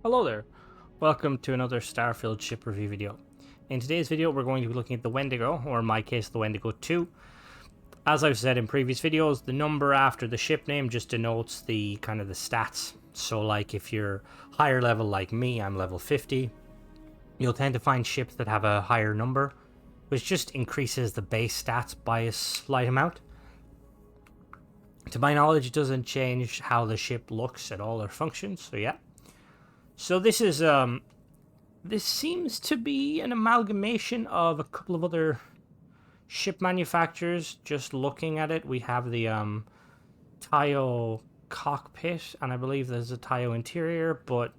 Hello there, welcome to another Starfield ship review video. In today's video we're going to be looking at the Wendigo, or in my case the Wendigo 2. As I've said in previous videos, the number after the ship name just denotes the kind of the stats. So like if you're higher level like me, I'm level 50, you'll tend to find ships that have a higher number, which just increases the base stats by a slight amount. To my knowledge, it doesn't change how the ship looks at all or functions, so yeah. So this is, this seems to be an amalgamation of a couple of other ship manufacturers. Just looking at it, we have the Tayo cockpit, and I believe there's a Tayo interior, but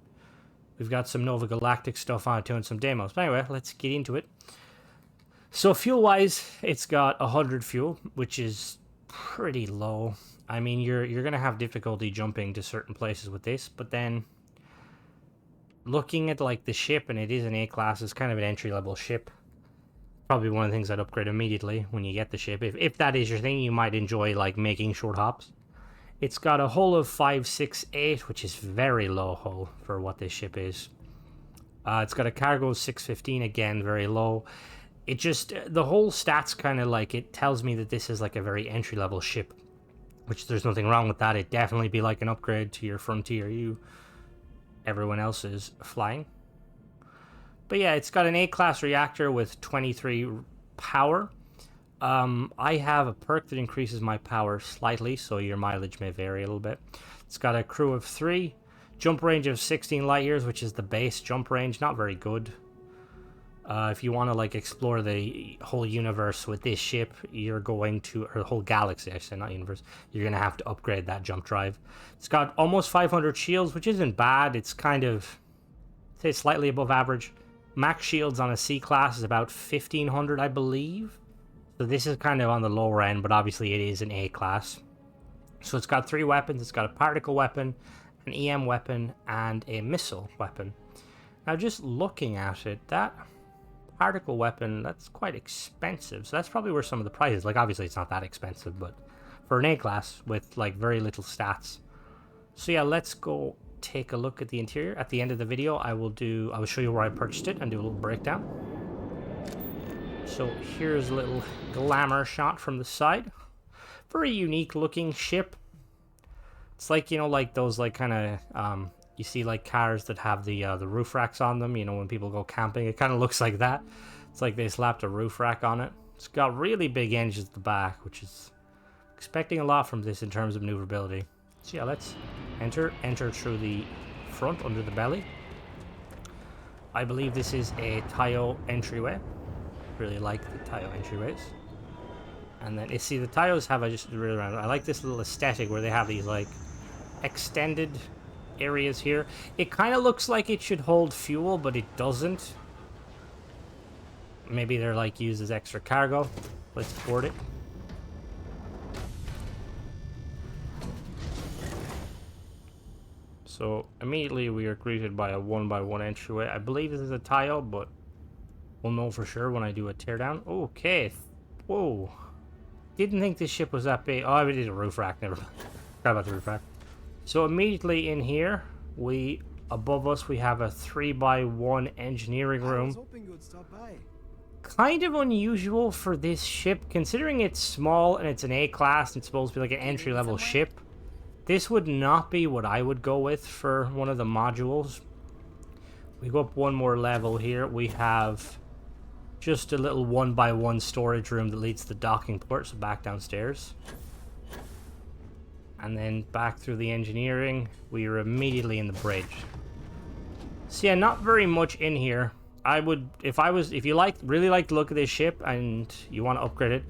we've got some Nova Galactic stuff on it too and some demos. But anyway, let's get into it. So fuel-wise, it's got 100 fuel, which is pretty low. I mean, you're going to have difficulty jumping to certain places with this, but then looking at like the ship, and it is an A-class, it's kind of an entry-level ship. Probably one of the things I'd upgrade immediately when you get the ship. If that is your thing, you might enjoy like making short hops. It's got a hull of 568, which is very low hull for what this ship is. It's got a cargo of 615, again, very low. It just, the whole stats kind of like, it tells me that this is like a very entry-level ship, which there's nothing wrong with that. It'd definitely be like an upgrade to your Frontier everyone else is flying. But yeah, it's got an A-class reactor with 23 power. I have a perk that increases my power slightly, so your mileage may vary a little bit. It's got a crew of 3, jump range of 16 light years, which is the base jump range, not very good. If you want to like explore the whole universe with this ship, you're going to, or the whole galaxy, actually, not universe, you're going to have to upgrade that jump drive. It's got almost 500 shields, which isn't bad. It's kind of, say, slightly above average. Max shields on a C-class is about 1500, I believe. So this is kind of on the lower end, but obviously it is an A-class. So it's got 3 weapons. It's got a particle weapon, an EM weapon, and a missile weapon. Now, just looking at it, that particle weapon, that's quite expensive, so that's probably where some of the price is. Like, obviously it's not that expensive, but for an A-class with like very little stats. So yeah, let's go take a look at the interior. At the end of the video I will show you where I purchased it and do a little breakdown. So here's a little glamour shot from the side. Very unique looking ship. It's like, you know, like those like kind of you see like cars that have the roof racks on them, you know, when people go camping. It kind of looks like that. It's like they slapped a roof rack on it. It's got really big engines at the back, which is expecting a lot from this in terms of maneuverability. So yeah, let's enter through the front under the belly. I believe this is a Tayo entryway. Really like the Tayo entryways. And then you see the Tayos have, I like this little aesthetic where they have these like extended areas here. It kind of looks like it should hold fuel, but it doesn't. Maybe they're like used as extra cargo. Let's board it. So immediately we are greeted by a 1x1 entryway. I believe this is a Tayo, but we'll know for sure when I do a teardown. Okay. Whoa. Didn't think this ship was that big. Oh, it is a roof rack. Never mind. Forgot about the roof rack. So immediately in here, above us we have a 3x1 engineering room. I was hoping you would stop by. Kind of unusual for this ship, considering it's small and it's an A-class and it's supposed to be like an entry-level ship. This would not be what I would go with for one of the modules. We go up one more level here. We have just a little 1x1 storage room that leads to the docking port, so back downstairs. And then back through the engineering, we are immediately in the bridge. So yeah, not very much in here. I would, if you really like the look of this ship and you want to upgrade it,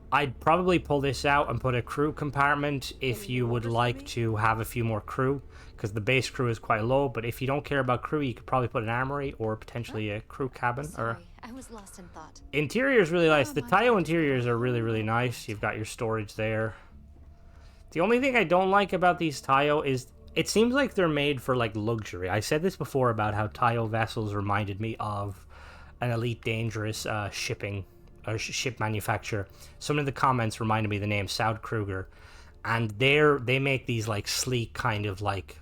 I'd probably pull this out and put a crew compartment if you would like to have a few more crew, because the base crew is quite low. But if you don't care about crew, you could probably put an armory or potentially a crew cabin. Or I was lost in thought. Interior is really nice. The Tayo interiors are really, really nice. You've got your storage there. The only thing I don't like about these Tayo is it seems like they're made for like luxury. I said this before about how Tayo vessels reminded me of an Elite Dangerous ship manufacturer. Some of the comments reminded me of the name Saud Kruger, and they make these like sleek kind of like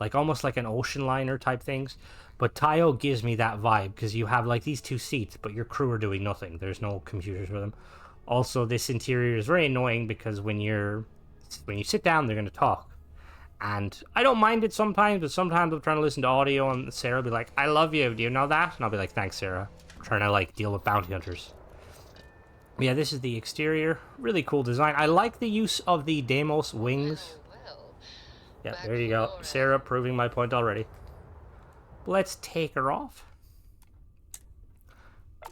like almost like an ocean liner type things. But Tayo gives me that vibe because you have like these 2 seats, but your crew are doing nothing. There's no computers with them. Also, this interior is very annoying because when you sit down, they're going to talk. And I don't mind it sometimes, but sometimes I'm trying to listen to audio and Sarah will be like, I love you, do you know that? And I'll be like, thanks, Sarah. I'm trying to like deal with bounty hunters. But yeah, this is the exterior. Really cool design. I like the use of the Deimos wings. Yeah, there you go. Sarah proving my point already. Let's take her off.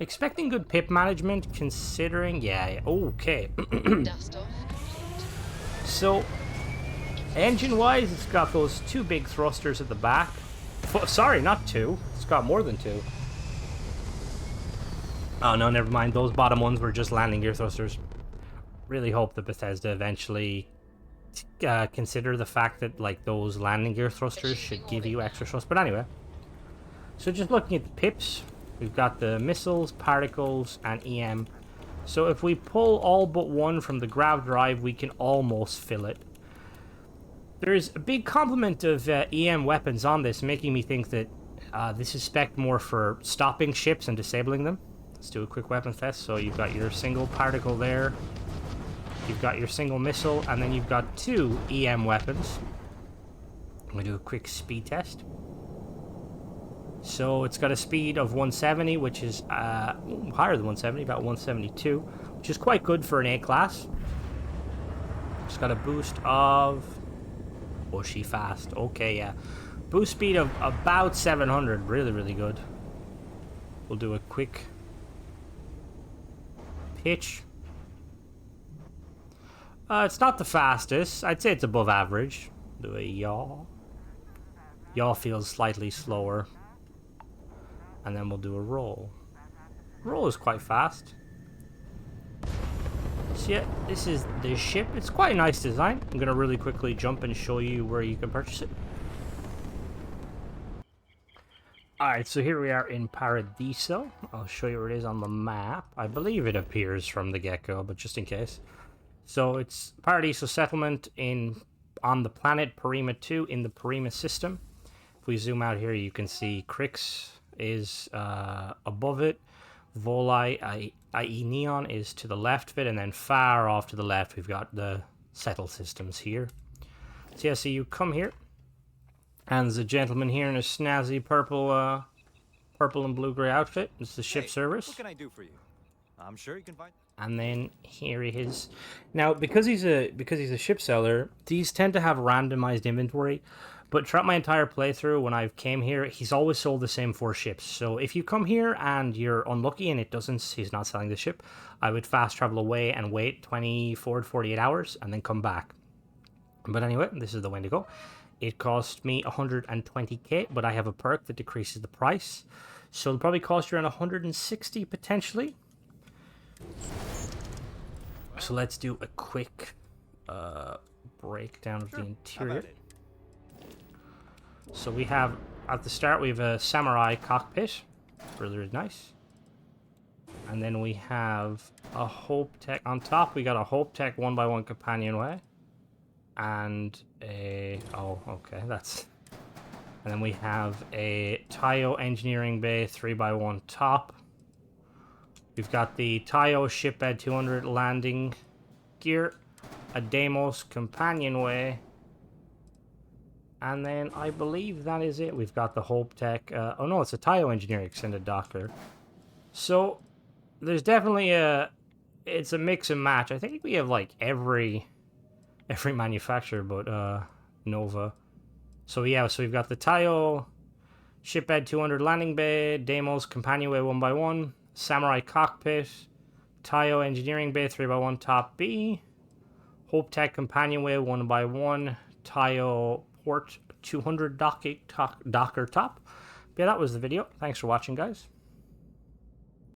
Expecting good pip management considering... Yeah, okay. So, engine-wise, it's got those 2 big thrusters at the back. Sorry, not 2. It's got more than 2. Oh, no, never mind. Those bottom ones were just landing gear thrusters. Really hope that Bethesda eventually consider the fact that, like, those landing gear thrusters should give you extra thrust. But anyway. So just looking at the pips, we've got the missiles, particles, and EM. So if we pull all but one from the grav drive, we can almost fill it. There's a big complement of EM weapons on this, making me think that this is spec'd more for stopping ships and disabling them. Let's do a quick weapon test. So you've got your single particle there, you've got your single missile, and then you've got 2 EM weapons. I'm going to do a quick speed test. So it's got a speed of 170, which is higher than 170, about 172, which is quite good for an A class. It's got a boost of... bushy fast. Okay, yeah. Boost speed of about 700. Really, really good. We'll do a quick pitch. It's not the fastest. I'd say it's above average. Do a yaw. Yaw feels slightly slower. And then we'll do a roll. Roll is quite fast. So yeah, this is the ship. It's quite a nice design. I'm going to really quickly jump and show you where you can purchase it. Alright, so here we are in Paradiso. I'll show you where it is on the map. I believe it appears from the get-go, but just in case. So it's Paradiso settlement on the planet Parima 2 in the Parima system. If we zoom out here, you can see Crix is above it. Volai, i.e. Neon, is to the left of it, and then far off to the left we've got the settle systems here. So yeah, so you come here, and there's a gentleman here in a snazzy purple and blue-gray outfit. It's the ship service. What can I do for you? I'm sure you can find... And then here he is. Now, because he's a ship seller, these tend to have randomized inventory. But throughout my entire playthrough, when I've came here, he's always sold the same 4 ships. So if you come here and you're unlucky and he's not selling the ship, I would fast travel away and wait 24 to 48 hours and then come back. But anyway, this is the Wendigo. It cost me 120k, but I have a perk that decreases the price. So it'll probably cost you around 160 potentially. So let's do a quick breakdown of the interior. So we have, at the start, we have a samurai cockpit. Really, really nice. And then we have a Hope Tech. On top, we got a Hope Tech 1x1 companionway. And a... oh, okay, that's... And then we have a Tayo Engineering Bay 3x1 top. We've got the Tayo Shipbed 200 landing gear. A Deimos companionway. And then I believe that is it. We've got the Hope Tech. Oh no, it's a Tayo Engineering extended docker. So there's definitely it's a mix and match. I think we have like every manufacturer but Nova. So yeah, so we've got the Tayo Shipbed 200 landing bay, Deimos companionway 1x1, Samurai cockpit, Tayo Engineering Bay 3x1 top B, Hope Tech companionway 1x1, Tayo Port 200 docker top. But yeah, that was the video. Thanks for watching, guys.